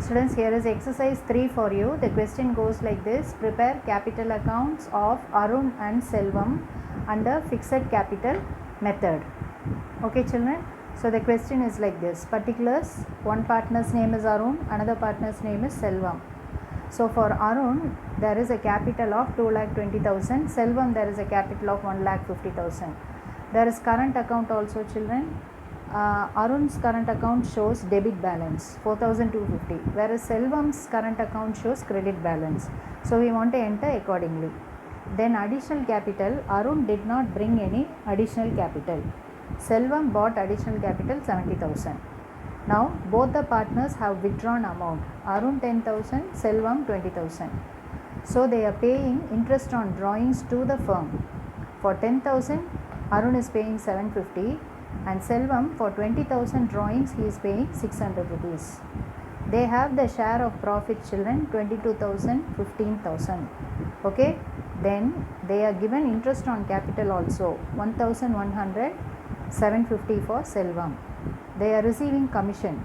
Students, here is exercise 3 for you. The question goes like this: prepare capital accounts of Arun and Selvam under fixed capital method. Okay children, so the question is like this: particulars, one partner's name is Arun, another partner's name is Selvam. So for Arun there is a capital of 2,20,000, Selvam there is a capital of 1,50,000. There is current account also children. Arun's current account shows debit balance 4,250, whereas Selvam's current account shows credit balance. So we want to enter accordingly. Then additional capital, Arun did not bring any additional capital. Selvam bought additional capital 70,000. Now both the partners have withdrawn amount, Arun 10,000, Selvam 20,000. So they are paying interest on drawings to the firm. For 10,000, Arun is paying 750. And Selvam for 20,000 drawings he is paying 600 rupees. They have the share of profit children 22,000, 15,000. Okay, then they are given interest on capital also 1,100, 750 for Selvam. They are receiving commission.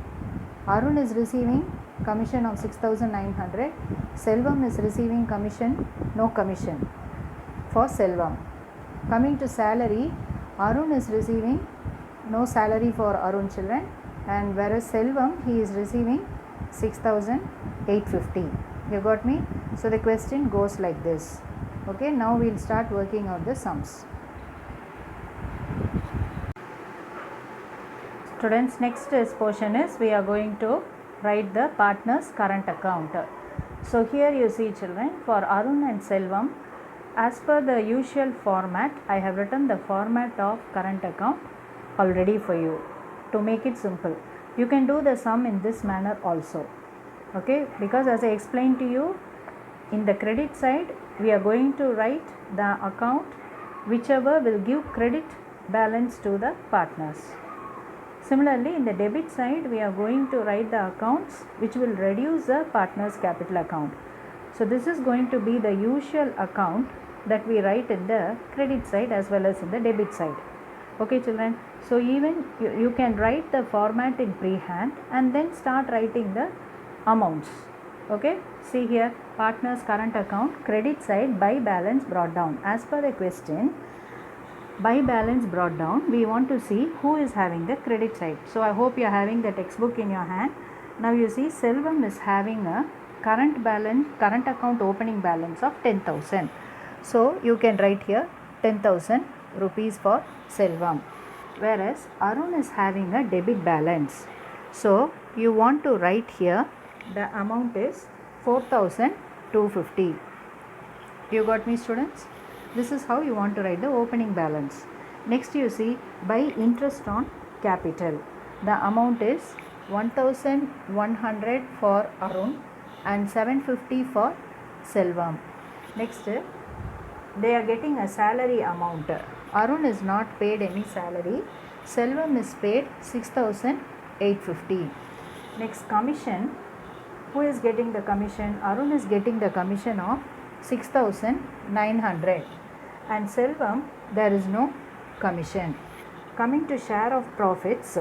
Arun is receiving commission of 6,900. Selvam is receiving commission, no commission for Selvam. Coming to salary, Arun is receiving no salary for Arun children, and whereas Selvam he is receiving 6,850. You got me? So the question goes like this. Okay, now we will start working out the sums. Students, next portion is we are going to write the partner's current account. So here you see children, for Arun and Selvam, as per the usual format, I have written the format of current account already for you to make it simple. You can do the sum in this manner also. Okay, because as I explained to you, in the credit side we are going to write the account whichever will give credit balance to the partners. Similarly, in the debit side we are going to write the accounts which will reduce the partner's capital account. So this is going to be the usual account that we write in the credit side as well as in the debit side. Okay children, so even you can write the format in pre-hand and then start writing the amounts. Okay, see here, partner's current account, credit side by balance brought down. As per the question, by balance brought down, we want to see who is having the credit side. So I hope you are having the textbook in your hand. Now you see Selvam is having a current account opening balance of 10,000. So you can write here 10,000 rupees for Selvam, whereas Arun is having a debit balance. So you want to write here the amount is 4,250. You got me students? This is how you want to write the opening balance. Next you see by interest on capital, the amount is 1,100 for Arun and 750 for Selvam. Next, they are getting a salary amount. Arun is not paid any salary. Selvam is paid 6,850. Next, commission. Who is getting the commission? Arun is getting the commission of 6,900. And Selvam, there is no commission. Coming to share of profits.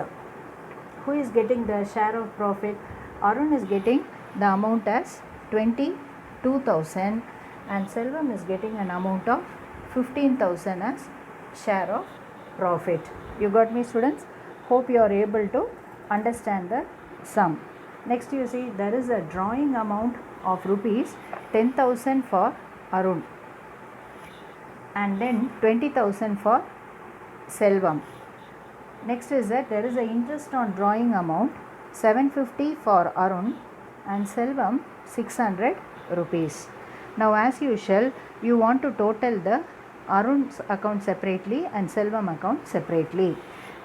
Who is getting the share of profit? Arun is getting the amount as 22,000 and Selvam is getting an amount of 15,000 as share of profit. You got me students? Hope you are able to understand the sum. Next you see there is a drawing amount of rupees 10,000 for Arun and then 20,000 for Selvam. Next is that there is a interest on drawing amount 750 for Arun and Selvam 600 rupees. Now as usual you want to total the Arun's account separately and Selvam account separately.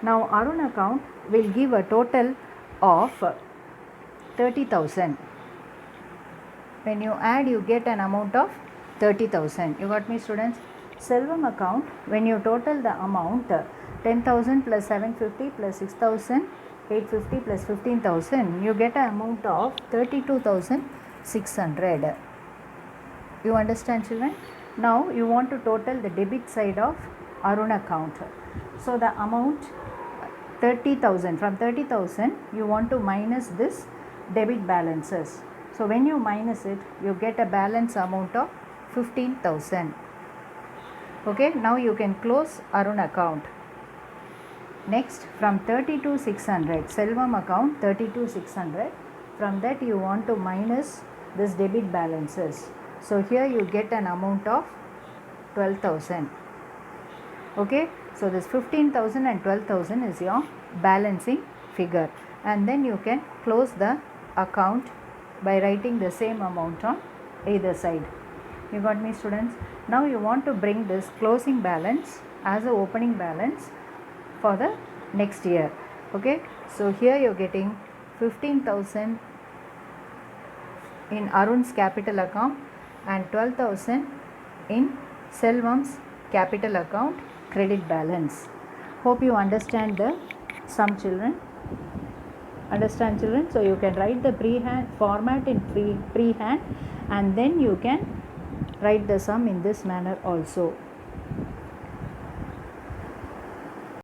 Now Arun account will give a total of 30,000. When you add you get an amount of 30,000. You got me students? Selvam account, when you total the amount 10,000 plus 750 plus 6,850 plus 15,000, you get an amount of 32,600. You understand children? Now you want to total the debit side of Arun account. So the amount 30,000, from 30,000 you want to minus this debit balances. So when you minus it, you get a balance amount of 15,000. Okay, now you can close Arun account. Next, from 32,600, Selvam account 32,600, from that you want to minus this debit balances. So here you get an amount of 12,000. Okay, so this 15,000 and 12,000 is your balancing figure, and then you can close the account by writing the same amount on either side. You got me, students? Now you want to bring this closing balance as a opening balance for the next year. Okay, so here you're getting 15,000 in Arun's capital account and 12,000 in Selvam's capital account credit balance. Hope you understand the sum, children. Understand, children? So you can write the pre-hand format in pre-hand, and then you can write the sum in this manner also.